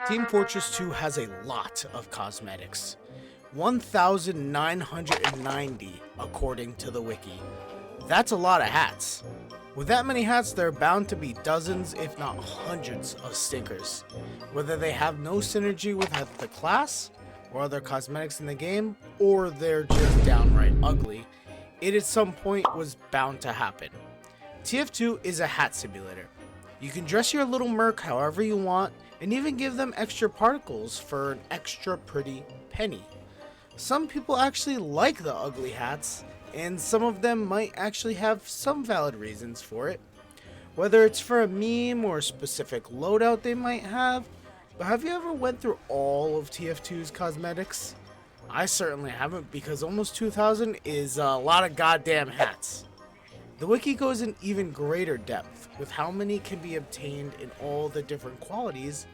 Team Fortress 2 has a lot of cosmetics. 1,990 according to the wiki. That's a lot of hats. With that many hats, there are bound to be dozens, if not hundreds, of stickers. Whether they have no synergy with the class, or other cosmetics in the game, or they're just downright ugly, it at some point was bound to happen. TF2 is a hat simulator. You can dress your little merc however you want, and even give them extra particles for an extra pretty penny. Some people actually like the ugly hats, and some of them might actually have some valid reasons for it. Whether it's for a meme or a specific loadout they might have, but have you ever went through all of TF2's cosmetics? I certainly haven't, because almost 2,000 is a lot of goddamn hats. The wiki goes in even greater depth with how many can be obtained in all the different qualities,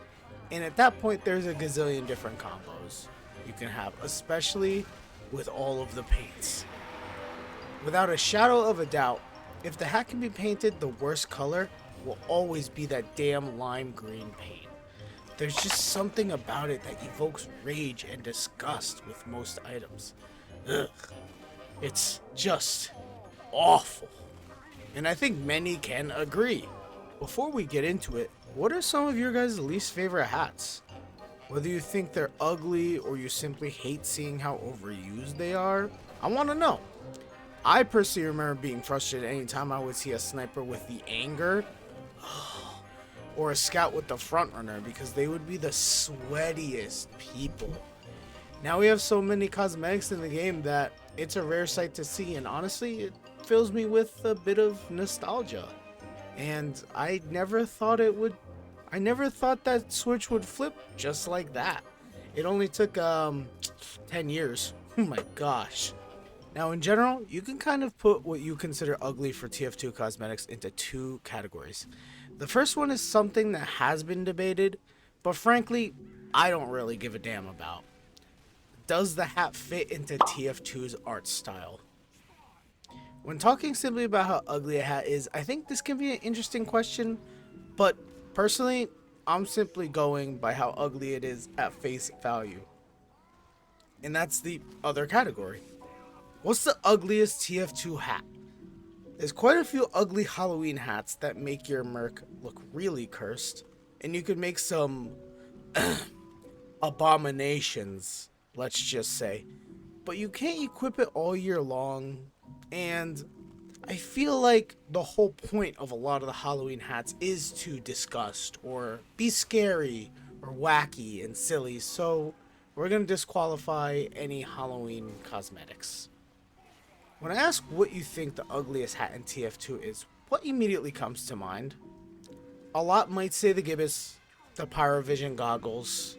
and at that point there's a gazillion different combos you can have, especially with all of the paints. Without a shadow of a doubt, if the hat can be painted, the worst color will always be that damn lime green paint. There's just something about it that evokes rage and disgust with most items. Ugh. It's just awful. And I think many can agree. Before we get into it, what are some of your guys' least favorite hats? Whether you think they're ugly or you simply hate seeing how overused they are, I want to know. I personally remember being frustrated anytime I would see a sniper with the anger or a scout with the front runner, because they would be the sweatiest people. Now we have so many cosmetics in the game that it's a rare sight to see, and honestly it fills me with a bit of nostalgia. And I never thought that switch would flip just like that. It only took 10 years. Oh my gosh. Now in general, you can kind of put what you consider ugly for TF2 cosmetics into two categories. The first one is something that has been debated, but frankly, I don't really give a damn about. Does the hat fit into TF2's art style? When talking simply about how ugly a hat is, I think this can be an interesting question, but personally, I'm simply going by how ugly it is at face value. And that's the other category. What's the ugliest TF2 hat? There's quite a few ugly Halloween hats that make your merc look really cursed, and you could make some abominations, let's just say, but you can't equip it all year long. And I feel like the whole point of a lot of the Halloween hats is to disgust or be scary or wacky and silly, so we're going to disqualify any Halloween cosmetics. When I ask what you think the ugliest hat in TF2 is, what immediately comes to mind? A lot might say the gibbous, the pyrovision goggles,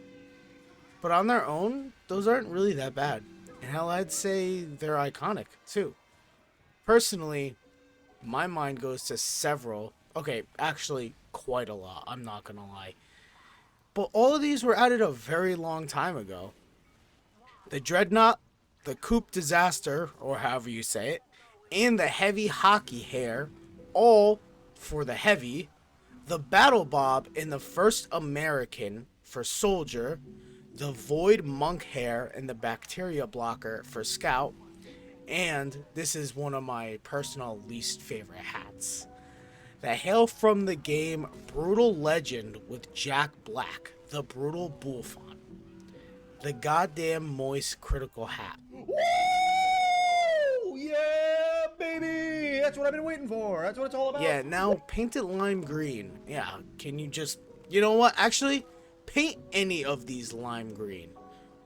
but on their own, those aren't really that bad. And hell, I'd say they're iconic too. Personally, my mind goes to several, okay, actually quite a lot, I'm not gonna lie. But all of these were added a very long time ago. The Dreadnought, the Coupe Disaster, or however you say it, and the Heavy Hockey Hair, all for the Heavy, the Battle Bob and the First American for Soldier, the Void Monk Hair and the Bacteria Blocker for Scout, and this is one of my personal least favorite hats. The Hail from the Game Brutal Legend with Jack Black, the Brutal Bullfont. The goddamn moist critical hat. Woo! Yeah, baby! That's what I've been waiting for. That's what it's all about. Yeah, now paint it lime green. Yeah, can you just... You know what? Actually, paint any of these lime green.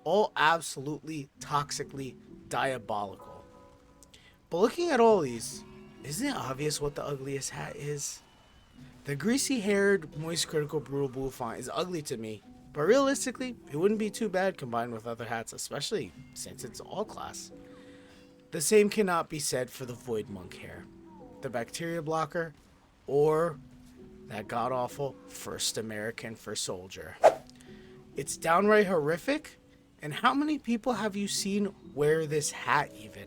All absolutely toxically diabolical. But looking at all these, isn't it obvious what the ugliest hat is? The greasy-haired, moist critical brutal bullfont is ugly to me. But realistically, it wouldn't be too bad combined with other hats, especially since it's all class. The same cannot be said for the Void Monk Hair, the Bacteria Blocker, or that god-awful First American for Soldier. It's downright horrific, and how many people have you seen wear this hat even?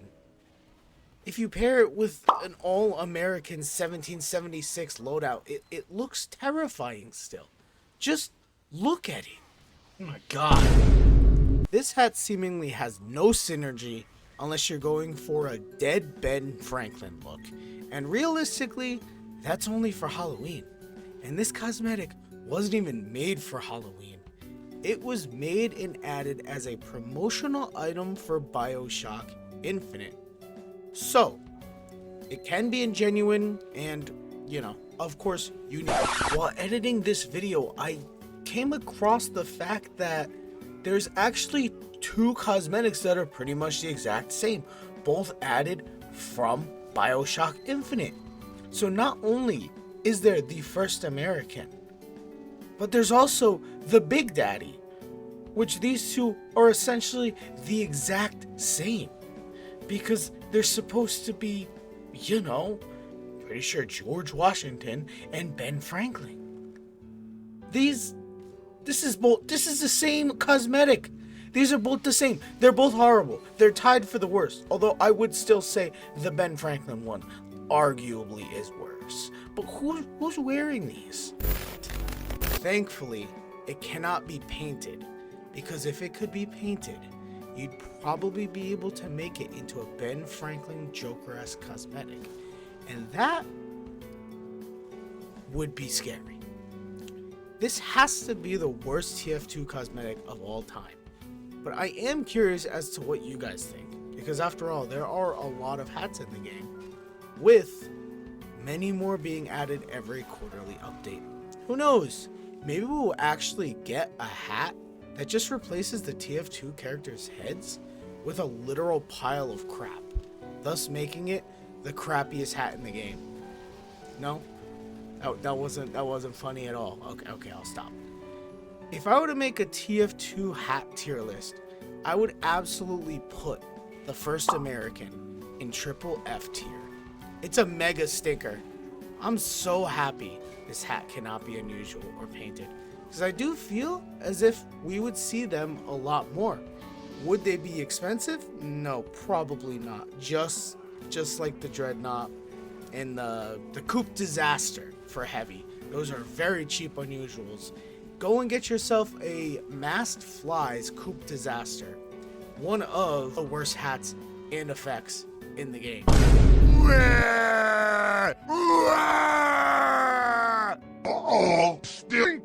If you pair it with an all-American 1776 loadout, it looks terrifying still. Just look at it. Oh my god. This hat seemingly has no synergy unless you're going for a dead Ben Franklin look. And realistically, that's only for Halloween. And this cosmetic wasn't even made for Halloween. It was made and added as a promotional item for BioShock Infinite. So, it can be ingenuine and, of course, unique. While editing this video, I came across the fact that there's actually two cosmetics that are pretty much the exact same, both added from BioShock Infinite. So not only is there the first American, but there's also the Big Daddy, which these two are essentially the exact same, because they're supposed to be, pretty sure George Washington and Ben Franklin. This is the same cosmetic. These are both the same. They're both horrible. They're tied for the worst. Although I would still say the Ben Franklin one arguably is worse. But who's wearing these? Thankfully, it cannot be painted, because if it could be painted, you'd probably be able to make it into a Ben Franklin Joker-esque cosmetic. And that would be scary. This has to be the worst TF2 cosmetic of all time. But I am curious as to what you guys think, because after all, there are a lot of hats in the game, with many more being added every quarterly update. Who knows? Maybe we'll actually get a hat that just replaces the TF2 characters' heads with a literal pile of crap, thus making it the crappiest hat in the game. No? That wasn't funny at all. Okay, I'll stop. If I were to make a TF2 hat tier list, I would absolutely put the first American in triple F tier. It's a mega stinker. I'm so happy this hat cannot be unusual or painted, because I do feel as if we would see them a lot more. Would they be expensive? No, probably not. Just like the Dreadnought and the Coupe Disaster for heavy. Those are very cheap unusuals. Go and get yourself a Masked Flies Coupe Disaster, one of the worst hats and effects in the game. Uh-oh, still